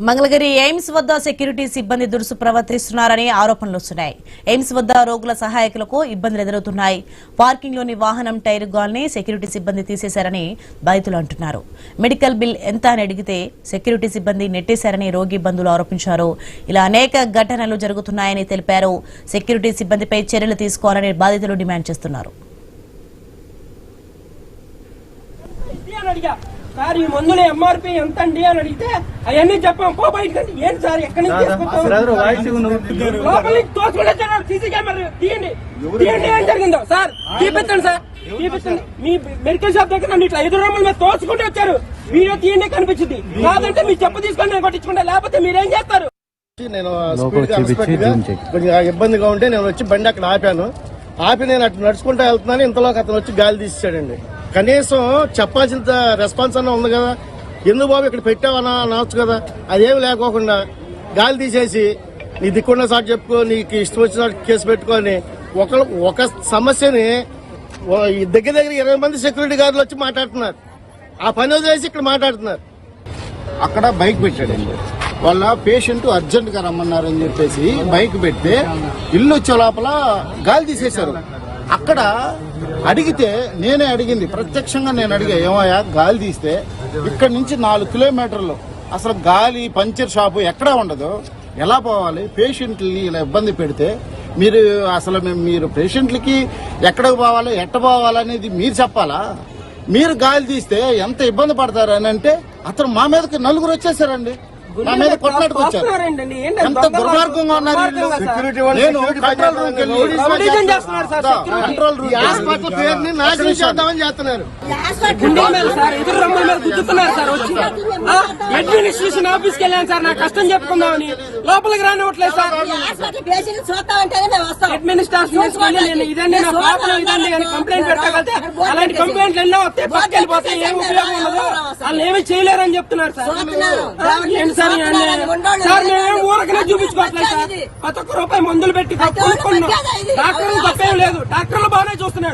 Mangalagiri AIIMS వద్ద security సిబ్బంది దురుసు ప్రవర్తిస్తున్నారని ఆరోపణలు వస్తున్నాయి. ఎయిమ్స్ వద్ద రోగుల సహాయకులకు ఇబ్బందులు ఎదురవుతున్నాయి. పార్కింగ్ లోని వాహనం టైర్ గాల్ని సెక్యూరిటీ సిబ్బంది తీసేశారని బాధితులు అంటున్నారు. మెడికల్ బిల్ ఎంత అని అడిగితే సెక్యూరిటీ సిబ్బంది నెట్టేశారని రోగి బంధువులు ఆరోపించారు. ఇలా అనేక ఘటనలు జరుగుతున్నాయని తెలిపారు. సెక్యూరిటీ సిబ్బందిపై చర్యలు తీసుకోవాలని బాధితులు డిమాండ్ చేస్తున్నారు. సార్ ఈ మందుల ఎంఆర్పీ ఎంత అండి అని అడిగితే అవన్నీ చెప్పాం. పో బయటకండి. ఏంటి సార్ ఎక్కడి నుంచి లోపలికి తోసుకుంటే సీసీ కెమెరా తీయండి. ఏం జరిగిందో సార్ చూపించండి. సార్ చూపించండి. మీ మెడికల్ షాప్ దగ్గర నన్ను ఇట్లా 5 రూపాయల మీద తోసుకుంటూ వచ్చారు. వీడియో తీయండి కనిపించింది. కాదంటే మీ చెప్పు తీసుకొని నేను కొట్టించుకుంటా. లేకపోతే మీరేం చేస్తారు? నేను కొంచెం ఇబ్బందిగా ఉంటే నేను వచ్చి బండి అక్కడ ఆపి నేను అటు నడుచుకుంటూ వెళ్తున్నాను. ఇంతలోకి అతను వచ్చి గాలి తీసాడండి. కనీసం చెప్పాల్సినంత రెస్పాన్స్ అన్న ఉంది కదా. ఎందుకు బాబు ఇక్కడ పెట్టావన్నా అనవచ్చు కదా. అదేమి లేకోకుండా గాలి తీసేసి నీ దిక్కున్న సార్ చెప్పుకో, నీకు ఇష్టం వచ్చిన కేసు పెట్టుకొని ఒక సమస్యని దగ్గర 20 మంది సెక్యూరిటీ గార్డులు వచ్చి మాట్లాడుతున్నారు. ఆ పని వదిలేసి ఇక్కడ మాట్లాడుతున్నారు. అక్కడ బైక్ పెట్టాడండి. వాళ్ళ పేషెంట్ అర్జెంట్ గా రమ్మన్నారని చెప్పేసి బైక్ పెడితే ఇల్లు వచ్చే లోపల గాలి తీసేశారు. అక్కడ అడిగితే నేనే అడిగింది, ప్రత్యక్షంగా నేను అడిగా, ఏమయ్యా గాలి తీస్తే ఇక్కడ నుంచి 4 కిలోమీటర్లు అసలు గాలి పంచర్ షాపు ఎక్కడా ఉండదు, ఎలా పోవాలి? పేషెంట్లని ఇలా ఇబ్బంది పెడితే మీరు పేషెంట్లకి ఎక్కడికి పోవాలి, ఎట్ట పోవాలనేది మీరు చెప్పాలా? మీరు గాలి తీస్తే ఎంత ఇబ్బంది పడతారు అని అంటే అతను మా మీదకి 4 వచ్చేసారండి. నా మీద కొట్లాడుకు వచ్చారు. ఎంత దుర్మార్గంగా ఉన్నారు వీళ్ళు. నేను కంట్రోల్ రూమ్ పేరుని నాశనం చేద్దామని చేస్తున్నారు. అడ్మినిస్ట్రేషన్ ఆఫీస్కి వెళ్ళాను సార్, నా కష్టం చెప్పుకుందామని. లోపలికి రానివ్వట్లేదు సార్. అడ్మినిస్ట్రేషన్ నేను ఇదండి నా ప్రాబ్లం ఇదండి అని కంప్లైంట్ పెట్టగలితే అలాంటి కంప్లైంట్లు ఎన్నో వస్తే పట్టుకెళ్ళిపోతే ఏం ఉపయోగం ఉండదు. వాళ్ళు ఏమీ చేయలేరని చెప్తున్నారు సార్. సార్ మేమేం ఊరకనే చూపించుకోవట్లేదు సార్. 10 రూపాయలు మందులు పెట్టి కొనుక్కున్నాం. డాక్టర్లు తప్పేం లేదు. డాక్టర్లు బాగానే చూస్తున్నాడు.